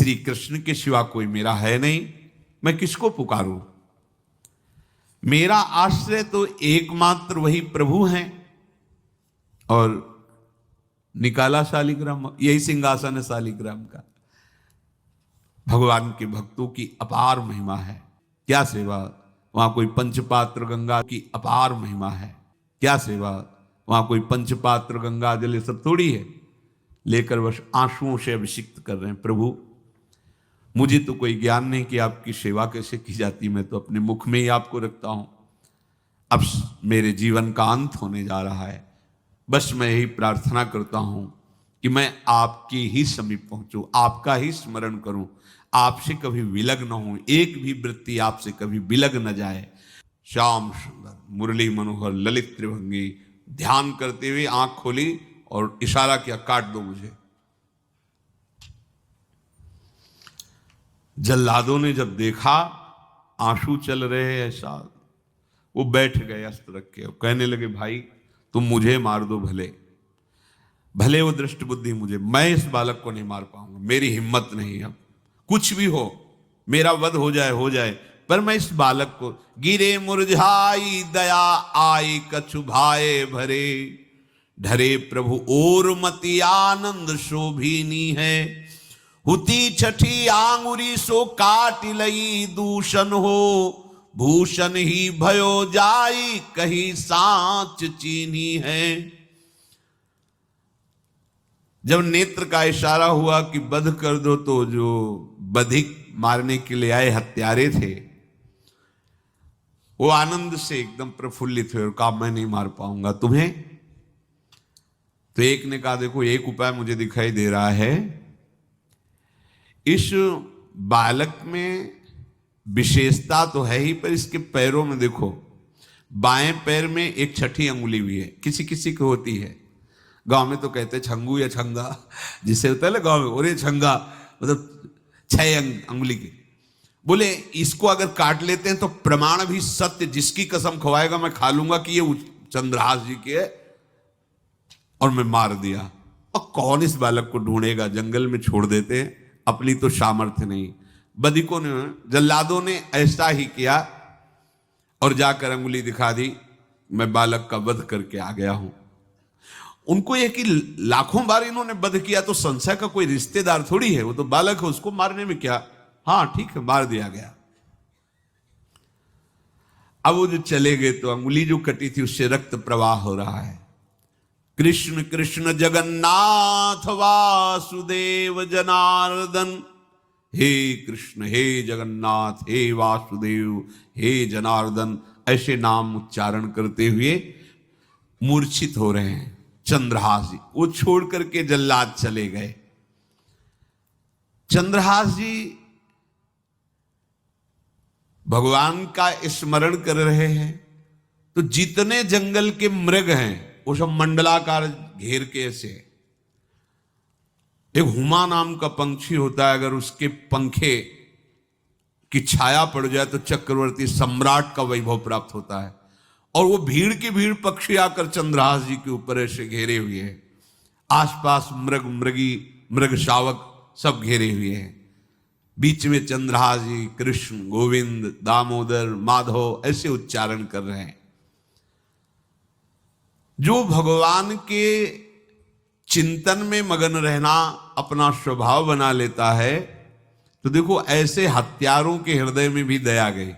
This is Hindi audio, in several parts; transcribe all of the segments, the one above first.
श्री कृष्ण के सिवा कोई मेरा है नहीं, मैं किसको पुकारूं? मेरा आश्रय तो एकमात्र वही प्रभु हैं। और निकाला शालिग्राम, यही सिंहासन है शालिग्राम का। भगवान के भक्तों की अपार महिमा है। क्या सेवा, वहां कोई पंचपात्र गंगा की अपार महिमा है। क्या सेवा, वहां कोई पंचपात्र गंगा जल ये सब थोड़ी है, लेकर बस आंसुओं से अभिषिक्त कर रहे हैं। प्रभु मुझे तो कोई ज्ञान नहीं कि आपकी सेवा कैसे की जाती, मैं तो अपने मुख में ही आपको रखता हूं। अब मेरे जीवन का अंत होने जा रहा है, बस मैं यही प्रार्थना करता हूं कि मैं आपके ही समीप पहुंचूं, आपका ही स्मरण करूं, आपसे कभी विलग न हो, एक भी वृत्ति आपसे कभी विलग न जाए। श्याम सुंदर मुरली मनोहर ललित त्रिभंगी ध्यान करते हुए आंख खोली और इशारा किया, काट दो मुझे। जल्लादों ने जब देखा आंसू चल रहे हैं ऐसा, वो बैठ गए अस्त्र रख के, कहने लगे भाई तुम मुझे मार दो, भले भले वो दृष्ट बुद्धि मुझे, मैं इस बालक को नहीं मार पाऊंगा, मेरी हिम्मत नहीं। अब कुछ भी हो, मेरा वध हो जाए, पर मैं इस बालक को, गिरे मुरझाई दया आई कछु भाए भरे, ढरे प्रभु और मति आनंद शोभिनी है, हुती छठी आंगुरी सो काट लई दूषण हो, भूषण ही भयो जाई कहीं सांच चीनी है। जब नेत्र का इशारा हुआ कि वध कर दो, तो जो बधिक मारने के लिए आए हत्यारे थे वो आनंद से एकदम प्रफुल्लित हुए और कहा मैं नहीं मार पाऊंगा तुम्हें। तो एक ने कहा देखो एक उपाय मुझे दिखाई दे रहा है, इस बालक में विशेषता तो है ही, पर इसके पैरों में देखो, बाएं पैर में एक छठी अंगुली भी है, किसी किसी को होती है। गांव में तो कहते हैं छंगू या छंगा, जिसे होता है ना गांव में, और ये छंगा मतलब 6 अंगुली की। बोले इसको अगर काट लेते हैं तो प्रमाण भी सत्य, जिसकी कसम खवाएगा मैं खा लूंगा कि ये चंद्रहास जी के, और मैं मार दिया। और कौन इस बालक को ढूंढेगा, जंगल में छोड़ देते हैं, अपनी तो सामर्थ्य नहीं। बदिकों ने, जल्लादों ने ऐसा ही किया और जाकर अंगुली दिखा दी, मैं बालक का वध करके आ गया हूं। उनको यह कि लाखों बार इन्होंने वध किया तो संशय का कोई रिश्तेदार थोड़ी है, वो तो बालक है, उसको मारने में क्या, हाँ ठीक है मार दिया गया। अब वो जो चले गए तो अंगुली जो कटी थी उससे रक्त प्रवाह हो रहा है। कृष्ण कृष्ण जगन्नाथ वासुदेव जनार्दन, हे कृष्ण हे जगन्नाथ हे वासुदेव हे जनार्दन, ऐसे नाम उच्चारण करते हुए मूर्छित हो रहे हैं चंद्रहास जी। वो छोड़ करके जल्लाद चले गए। चंद्रहास जी भगवान का स्मरण कर रहे हैं, तो जितने जंगल के मृग हैं वो सब मंडलाकार घेर के ऐसे। एक हुमा नाम का पंछी होता है, अगर उसके पंखे की छाया पड़ जाए तो चक्रवर्ती सम्राट का वैभव प्राप्त होता है। और वो भीड़ की भीड़ पक्षी आकर चंद्रहास जी के ऊपर ऐसे घेरे हुए हैं, आसपास मृग मृगी मृग शावक सब घेरे हुए हैं। बीच में चंद्रहास जी कृष्ण गोविंद दामोदर माधव ऐसे उच्चारण कर रहे हैं। जो भगवान के चिंतन में मगन रहना अपना स्वभाव बना लेता है, तो देखो ऐसे हत्यारों के हृदय में भी दया गई,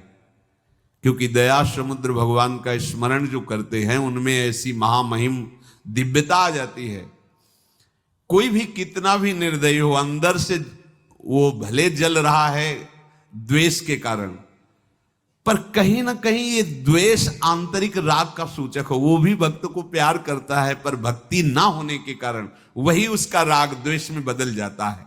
क्योंकि दया समुद्र भगवान का स्मरण जो करते हैं उनमें ऐसी महामहिम दिव्यता आ जाती है। कोई भी कितना भी निर्दयी हो, अंदर से वो भले जल रहा है द्वेष के कारण, पर कहीं ना कहीं ये द्वेष आंतरिक राग का सूचक हो। वो भी भक्त को प्यार करता है, पर भक्ति ना होने के कारण वही उसका राग द्वेष में बदल जाता है।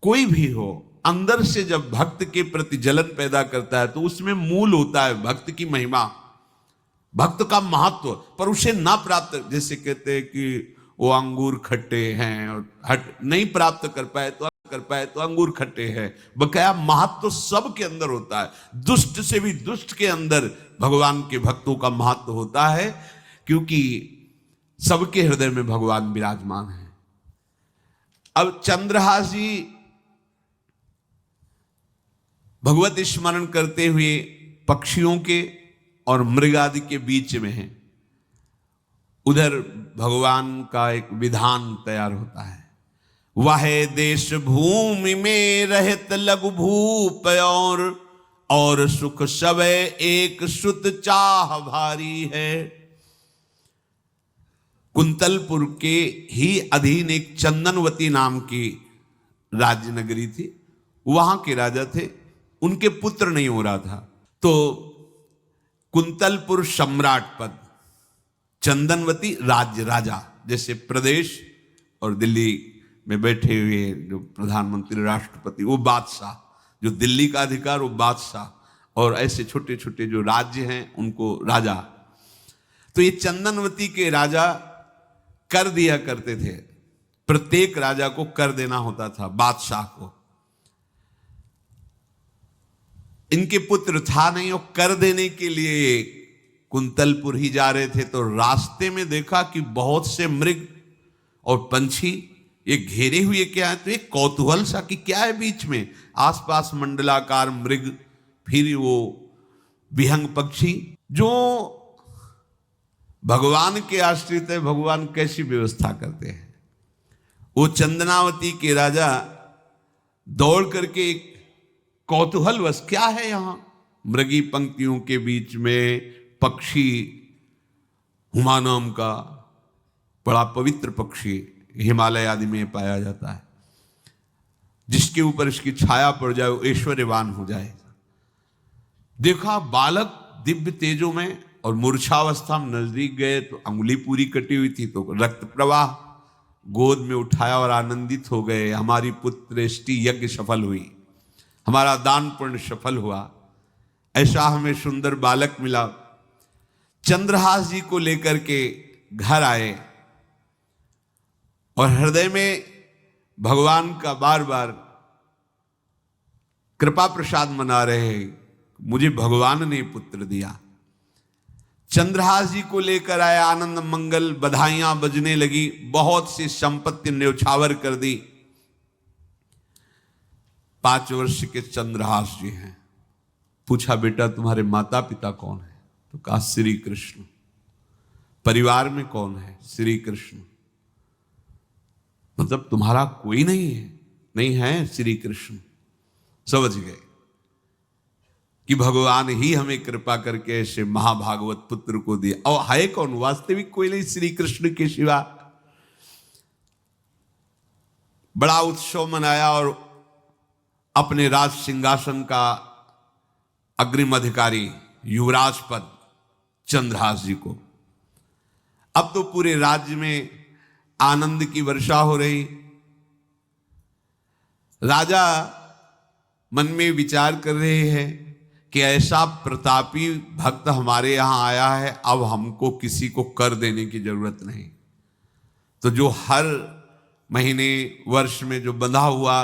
कोई भी हो, अंदर से जब भक्त के प्रति जलन पैदा करता है तो उसमें मूल होता है भक्त की महिमा, भक्त का महत्व, पर उसे ना प्राप्त, जैसे कहते हैं कि वो अंगूर खट्टे हैं और हट नहीं प्राप्त कर पाए तो अंगूर खट्टे हैं। बकाया महत्व सब के अंदर होता है, दुष्ट से भी दुष्ट के अंदर भगवान के भक्तों का महत्व होता है, क्योंकि सबके हृदय में भगवान विराजमान है। अब चंद्रहास जी भगवत स्मरण करते हुए पक्षियों के और मृग आदि के बीच में है, उधर भगवान का एक विधान तैयार होता है। वह देश भूमि में रहत लघु भूप और सुख सब एक सुत चाह भारी है। कुंतलपुर के ही अधीन एक चंदनवती नाम की राज्य नगरी थी। वहां के राजा थे, उनके पुत्र नहीं हो रहा था, तो कुंतलपुर सम्राट पद, चंदनवती राज्य राजा, जैसे प्रदेश और दिल्ली में बैठे हुए जो प्रधानमंत्री राष्ट्रपति वो बादशाह, जो दिल्ली का अधिकार वो बादशाह, और ऐसे छोटे छोटे जो राज्य हैं उनको राजा। तो ये चंदनवती के राजा कर दिया करते थे, प्रत्येक राजा को कर देना होता था बादशाह को। इनके पुत्र था नहीं, और कर देने के लिए कुंतलपुर ही जा रहे थे, तो रास्ते में देखा कि बहुत से मृग और पंछी ये घेरे हुए क्या है, तो एक कौतूहल सा कि क्या है बीच में, आसपास मंडलाकार मृग, फिर वो विहंग पक्षी जो भगवान के आश्रित है, भगवान कैसी व्यवस्था करते हैं। वो चंदनावती के राजा दौड़ करके एक कौतूहलवश, क्या है यहां, मृगी पंक्तियों के बीच में पक्षी, हुमा नाम का बड़ा पवित्र पक्षी हिमालय आदि में पाया जाता है, जिसके ऊपर इसकी छाया पड़ जाए वो ऐश्वर्यवान हो जाए। देखा बालक दिव्य तेजों में, और मूर्छावस्था में नजदीक गए तो अंगुली पूरी कटी हुई थी, तो रक्त प्रवाह, गोद में उठाया और आनंदित हो गए, हमारी पुत्रेष्टि यज्ञ सफल हुई, हमारा दान पुण्य सफल हुआ, ऐसा हमें सुंदर बालक मिला। चंद्रहास जी को लेकर के घर आए और हृदय में भगवान का बार बार कृपा प्रसाद मना रहे हैं, मुझे भगवान ने पुत्र दिया। चंद्रहास जी को लेकर आए, आनंद मंगल बधाइयां बजने लगी, बहुत सी संपत्ति न्यौछावर कर दी। 5 वर्ष के चंद्रहास जी हैं। पूछा बेटा तुम्हारे माता पिता कौन है, तो कहा श्री कृष्ण। परिवार में कौन है, श्री कृष्ण। मतलब तुम्हारा कोई नहीं है, नहीं है श्री कृष्ण। समझ गए कि भगवान ही हमें कृपा करके ऐसे महाभागवत पुत्र को दिया। और है कौन, वास्तविक कोई नहीं श्री कृष्ण के सिवा। बड़ा उत्सव मनाया और अपने राज सिंहासन का अग्रिम अधिकारी युवराज पद चंद्रहास जी को। अब तो पूरे राज्य में आनंद की वर्षा हो रही। राजा मन में विचार कर रहे हैं कि ऐसा प्रतापी भक्त हमारे यहां आया है, अब हमको किसी को कर देने की जरूरत नहीं। तो जो हर महीने वर्ष में जो बंधा हुआ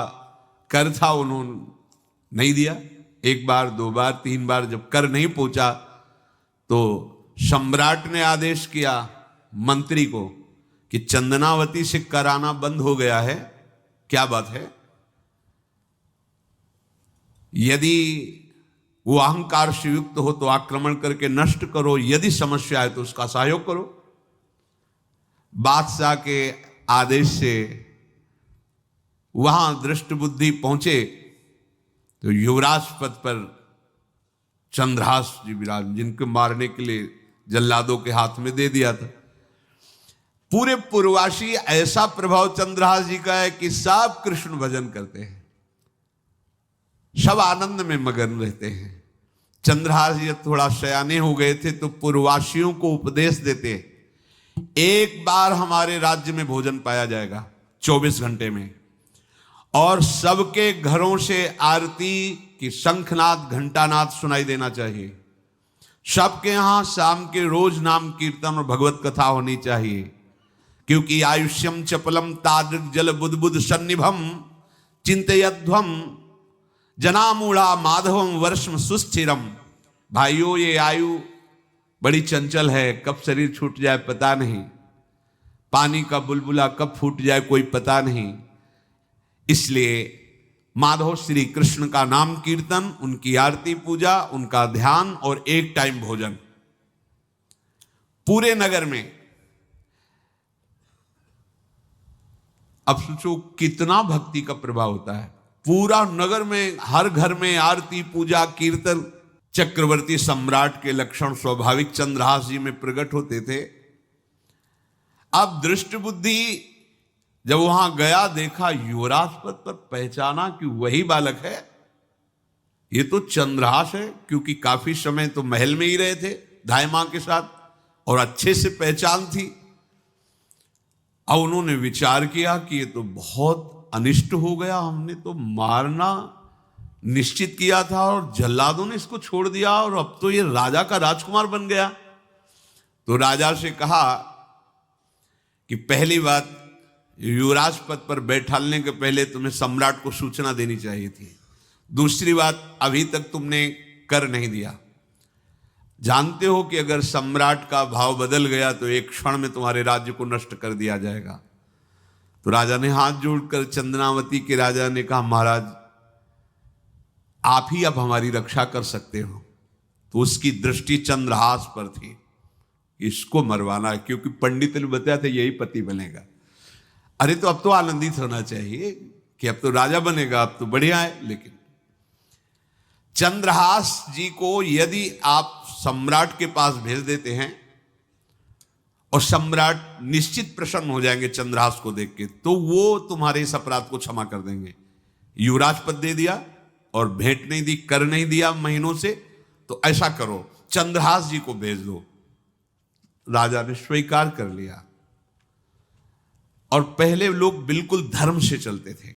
कर था उन्होंने नहीं दिया। 1 बार 2 बार 3 बार जब कर नहीं पहुंचा तो सम्राट ने आदेश किया मंत्री को कि चंदनावती से कर आना बंद हो गया है। क्या बात है? यदि वो अहंकार से युक्त हो तो आक्रमण करके नष्ट करो, यदि समस्या है तो उसका सहयोग करो। बादशाह के आदेश से वहां दृष्ट बुद्धि पहुंचे तो युवराज पद पर चंद्रहास जी विराज, जिनको मारने के लिए जल्लादों के हाथ में दे दिया था। पूरे पूर्वासी ऐसा प्रभाव चंद्रहास जी का है कि सब कृष्ण भजन करते हैं, सब आनंद में मगन रहते हैं। चंद्रहास जी थोड़ा सयाने हो गए थे तो पूर्ववासियों को उपदेश देते, एक बार हमारे राज्य में भोजन पाया जाएगा 24 घंटे में, और सबके घरों से आरती की शंखनाद घंटानाद सुनाई देना चाहिए। सबके यहां शाम के रोज नाम कीर्तन और भगवत कथा होनी चाहिए, क्योंकि आयुष्यम चपलम तादृक जल बुद्बुद सन्निभम चिंतयध्वम जनामूढ़ा माधवम वर्षम सुस्थिरम। भाइयों, ये आयु बड़ी चंचल है, कब शरीर छूट जाए पता नहीं, पानी का बुलबुला कब फूट जाए कोई पता नहीं। इसलिए माधव श्री कृष्ण का नाम कीर्तन, उनकी आरती पूजा, उनका ध्यान और एक टाइम भोजन पूरे नगर में। अब सोचो कितना भक्ति का प्रभाव होता है। पूरा नगर में, हर घर में आरती पूजा कीर्तन। चक्रवर्ती सम्राट के लक्षण स्वाभाविक चंद्रहास जी में प्रकट होते थे। अब दृष्ट बुद्धि जब वहां गया, देखा युवराज पद पर, पहचाना कि वही बालक है, ये तो चंद्रहास है, क्योंकि काफी समय तो महल में ही रहे थे धाय मां के साथ और अच्छे से पहचान थी। अब उन्होंने विचार किया कि ये तो बहुत अनिष्ट हो गया, हमने तो मारना निश्चित किया था और जल्लादों ने इसको छोड़ दिया और अब तो ये राजा का राजकुमार बन गया। तो राजा से कहा कि पहली बात, युवराज पद पर बैठालने के पहले तुम्हें सम्राट को सूचना देनी चाहिए थी। दूसरी बात, अभी तक तुमने कर नहीं दिया। जानते हो कि अगर सम्राट का भाव बदल गया तो एक क्षण में तुम्हारे राज्य को नष्ट कर दिया जाएगा। तो राजा ने हाथ जोड़कर चंद्रावती के राजा ने कहा, महाराज आप ही अब हमारी रक्षा कर सकते हो। तो उसकी दृष्टि चंद्रहास पर थी, इसको मरवाना है, क्योंकि पंडित ने बताया था यही पति बनेगा। अरे तो अब तो आनंदित होना चाहिए कि अब तो राजा बनेगा, अब तो बढ़िया है। लेकिन चंद्रहास जी को यदि आप सम्राट के पास भेज देते हैं और सम्राट निश्चित प्रसन्न हो जाएंगे चंद्रहास को देख के, तो वो तुम्हारे इस अपराध को क्षमा कर देंगे। युवराज पद दे दिया और भेंट नहीं दी, कर नहीं दिया महीनों से, तो ऐसा करो चंद्रहास जी को भेज दो। राजा ने स्वीकार कर लिया। और पहले लोग बिल्कुल धर्म से चलते थे।